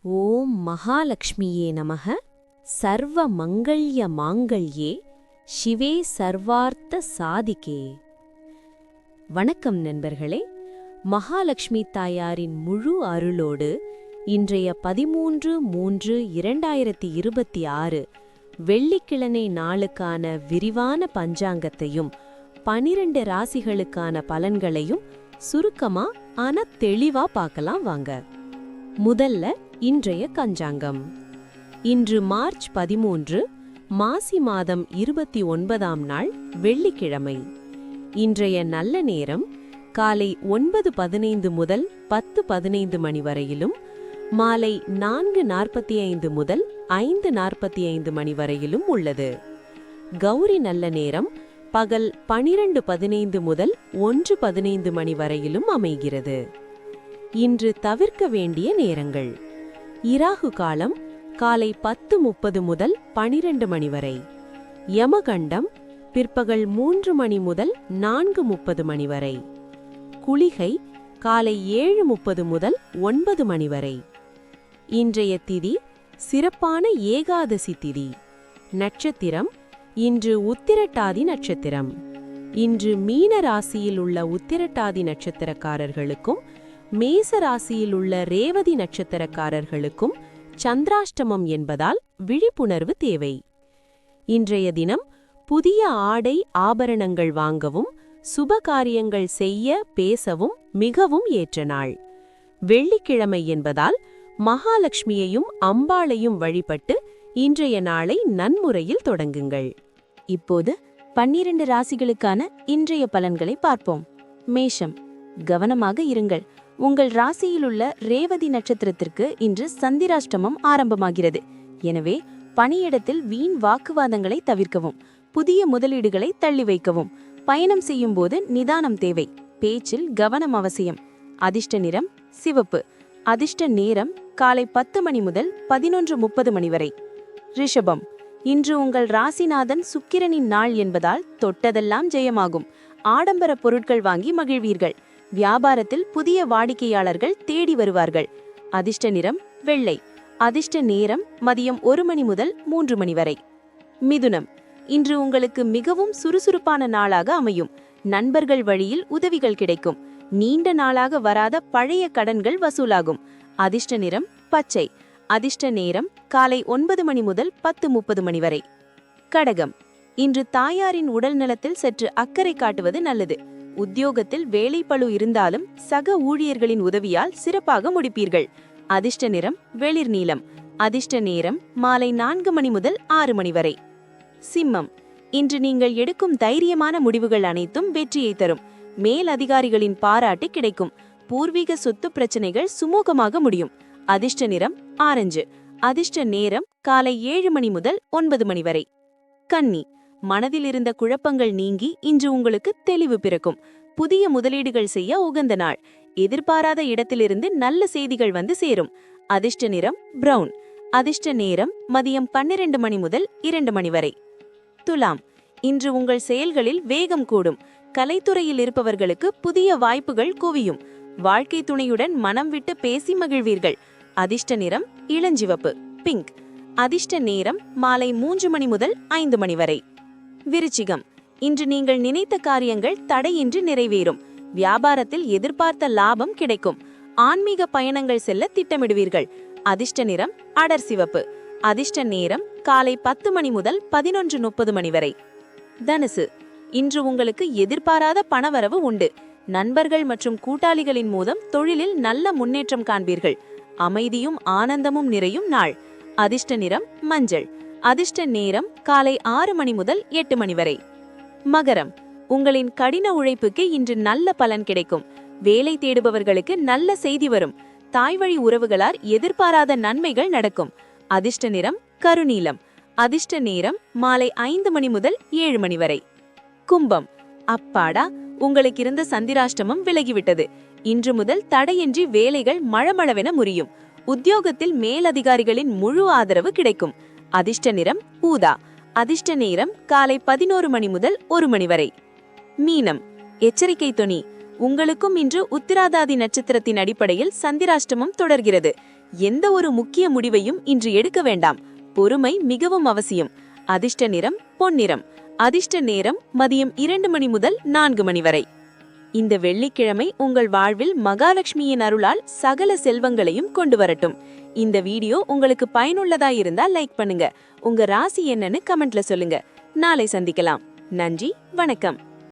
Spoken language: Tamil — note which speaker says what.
Speaker 1: ஓம் மகாலட்சுமியே நமக. சர்வ மங்கள்ய மாங்கல்யே சிவே சர்வார்த்த சாதிகே. வணக்கம் நண்பர்களே. மகாலட்சுமி தாயாரின் முழு அருளோடு இன்றைய 13/3/2026 வெள்ளிக்கிழமை நாளுக்கான விரிவான பஞ்சாங்கத்தையும் 12 ராசிகளுக்கான பலன்களையும் சுருக்கமா ஆனா தெளிவா பார்க்கலாம் வாங்க. முதல்ல இன்றைய பஞ்சாங்கம். இன்று மார்ச் 13, மாசி மாதம் 29ஆம் நாள் வெள்ளிக்கிழமை. இன்றைய நல்ல நேரம் காலை 9:15 முதல் 10:15 மணி வரையிலும், மாலை 4:45 முதல் 5:45 மணி வரையிலும் உள்ளது. கௌரி நல்ல நேரம் பகல் 12:15 முதல் 1:15 மணி வரையிலும் அமைகிறது. இன்று தவிர்க்க வேண்டிய நேரங்கள்: இராகு காலம் காலை 10:30 முதல் 12 மணி வரை, யமகண்டம் பிற்பகல் 3 மணி முதல் 4:30 மணி வரை, குளிகை காலை 7:30 முதல் 9 மணி வரை. இன்றைய திதி சிறப்பான ஏகாதசி திதி. நட்சத்திரம் இன்று உத்திரட்டாதி நட்சத்திரம். இன்று மீன ராசியில் உள்ள உத்திரட்டாதி நட்சத்திரக்காரர்களுக்கும் மேச ராசியில் உள்ள ரேவதி நட்சத்திரக்காரர்களுக்கும் சந்திராஷ்டமம் என்பதால் விழிப்புணர்வு தேவை. இன்றைய தினம் புதிய ஆடை ஆபரணங்கள் வாங்கவும் சுபகாரியங்கள் செய்ய பேசவும் மிகவும் ஏற்ற நாள். வெள்ளிக்கிழமை என்பதால் மகாலட்சுமியையும் அம்பாளையும் வழிபட்டு இன்றைய நாளை நன்முறையில் தொடங்குங்கள். இப்போது 12 ராசிகளுக்கான இன்றைய பலன்களை பார்ப்போம். மேஷம், கவனமாக இருங்கள். உங்கள் ராசியிலுள்ள ரேவதி நட்சத்திரத்திற்கு இன்று சந்திராஷ்டமம் ஆரம்பமாகிறது. எனவே பணியிடத்தில் வீண் வாக்குவாதங்களை தவிர்க்கவும், புதிய முதலீடுகளை தள்ளி வைக்கவும். பயணம் செய்யும் போது நிதானம் தேவை. பேச்சில் கவனம் அவசியம். அதிர்ஷ்ட நிறம் சிவப்பு. அதிர்ஷ்ட நேரம் காலை 10 மணி முதல் 11:30 மணி வரை. ரிஷபம், இன்று உங்கள் ராசிநாதன் சுக்கிரனின் நாள் என்பதால் தொட்டதெல்லாம் ஜெயமாகும். ஆடம்பர பொருட்கள் வாங்கி மகிழ்வீர்கள். வியாபாரத்தில் புதிய வாடிக்கையாளர்கள் தேடி வருவார்கள். அதிர்ஷ்ட நிறம் வெள்ளை. அதிர்ஷ்ட நேரம் மதியம் 1 மணி முதல் 3 மணி வரை. மிதுனம், இன்று உங்களுக்கு மிகவும் சுறுசுறுப்பான நாளாக அமையும். நண்பர்கள் வழியில் உதவிகள் கிடைக்கும். நீண்ட நாளாக வராத பழைய கடன்கள் வசூலாகும். அதிர்ஷ்ட நிறம் பச்சை. அதிர்ஷ்ட நேரம் காலை 9 மணி முதல் 10:30 மணி வரை. கடகம், இன்று தாயாரின் உடல் நலத்தில் சற்று அக்கறை காட்டுவது நல்லது. உத்தியோகத்தில் வேலைப்பளு இருந்தாலும் சக ஊழியர்களின் உதவியால் சிறப்பாக முடிப்பீர்கள். அதிர்ஷ்ட நிறம் வெளிர் நீலம். அதிர்ஷ்ட நேரம் மாலை 4 மணி முதல் 6 மணி வரை. சிம்மம், இன்று நீங்கள் எடுக்கும் தைரியமான முடிவுகள் அனைத்தும் வெற்றியை தரும். மேல் அதிகாரிகளின் பாராட்டு கிடைக்கும். பூர்வீக சொத்து பிரச்சனைகள் சுமூகமாக முடியும். அதிர்ஷ்ட நிறம் ஆரஞ்சு. அதிர்ஷ்ட நேரம் காலை 7 மணி முதல் 9 மணி வரை. கன்னி, மனதில் இருந்த குழப்பங்கள் நீங்கி இன்று உங்களுக்கு தெளிவு பிறக்கும். புதிய முதலீடுகள் செய்ய உகந்த நாள். எதிர்பாராத இடத்திலிருந்து நல்ல செய்திகள் வந்து சேரும். அதிர்ஷ்ட நிறம் பிரவுன். அதிர்ஷ்ட நேரம் மதியம் 12 மணி முதல் 2 மணி வரை. துலாம், இன்று உங்கள் செயல்களில் வேகம் கூடும். கலைத்துறையில் இருப்பவர்களுக்கு புதிய வாய்ப்புகள் குவியும். வாழ்க்கை துணையுடன் மனம் விட்டு பேசி மகிழ்வீர்கள். அதிர்ஷ்ட நிறம் இளஞ்சிவப்பு பிங்க். அதிர்ஷ்ட நேரம் மாலை 3 மணி முதல் 5 மணி வரை. விருச்சிகம், இன்று நீங்கள் நினைத்த காரியங்கள் தடையின்றி நிறைவேறும். வியாபாரத்தில் எதிர்பார்த்த லாபம் கிடைக்கும். ஆன்மீக பயணங்கள் செல்ல திட்டமிடுவீர்கள். அதிர்ஷ்ட நிறம் அடர் சிவப்பு. அதிர்ஷ்ட நேரம் காலை 10 மணி முதல் 11:30 மணி வரை. தனுசு, இன்று உங்களுக்கு எதிர்பாராத பணவரவு உண்டு. நண்பர்கள் மற்றும் கூட்டாளிகளின் மூலம் தொழிலில் நல்ல முன்னேற்றம் காண்பீர்கள். அமைதியும் ஆனந்தமும் நிறையும் நாள். அதிர்ஷ்ட நிறம் மஞ்சள். அதிர்ஷ்ட நேரம் காலை 6 மணி முதல் 8 மணி வரை. மகரம், உங்களின் கடின உழைப்புக்கு இன்று நல்ல பலன் கிடைக்கும். வேலை தேடுபவர்களுக்கு நல்ல செய்தி வரும். தாய்வழி உறவுகளால் எதிர்பாராத நன்மைகள் நடக்கும். அதிர்ஷ்ட நிறம் கருநீலம். அதிர்ஷ்ட நேரம் மாலை 5 மணி முதல் 7 மணி வரை. கும்பம், அப்பாடா, உங்களுக்கு இருந்த சந்திராஷ்டமம் விலகிவிட்டது. இன்று முதல் தடையின்றி வேலைகள் மழமளவென முறியும். உத்தியோகத்தில் மேலதிகாரிகளின் முழு ஆதரவு கிடைக்கும். அதிர்ஷ்ட நிறம் ஊதா. அதிர்ஷ்ட நேரம் காலை 11 மணி முதல் 1 மணி வரை. மீனம், எச்சரிக்கை தொனி, உங்களுக்கும் இன்று உத்திராதாதி நட்சத்திரத்தின் அடிப்படையில் சந்திராஷ்டமம் தொடர்கிறது. எந்த ஒரு முக்கிய முடிவையும் இன்று எடுக்க வேண்டாம். பொறுமை மிகவும் அவசியம். அதிர்ஷ்ட நிறம் பொன்னிறம். அதிர்ஷ்ட நேரம் மதியம் 2 மணி முதல் 4 மணி வரை. இந்த வெள்ளிக்கிழமை உங்கள் வாழ்வில் மகாலட்சுமியின் அருளால் சகல செல்வங்களையும் கொண்டு வரட்டும். இந்த வீடியோ உங்களுக்கு பயனுள்ளதா இருந்தா லைக் பண்ணுங்க. உங்க ராசி என்னன்னு கமெண்ட்ல சொல்லுங்க. நாளை சந்திக்கலாம். நன்றி, வணக்கம்.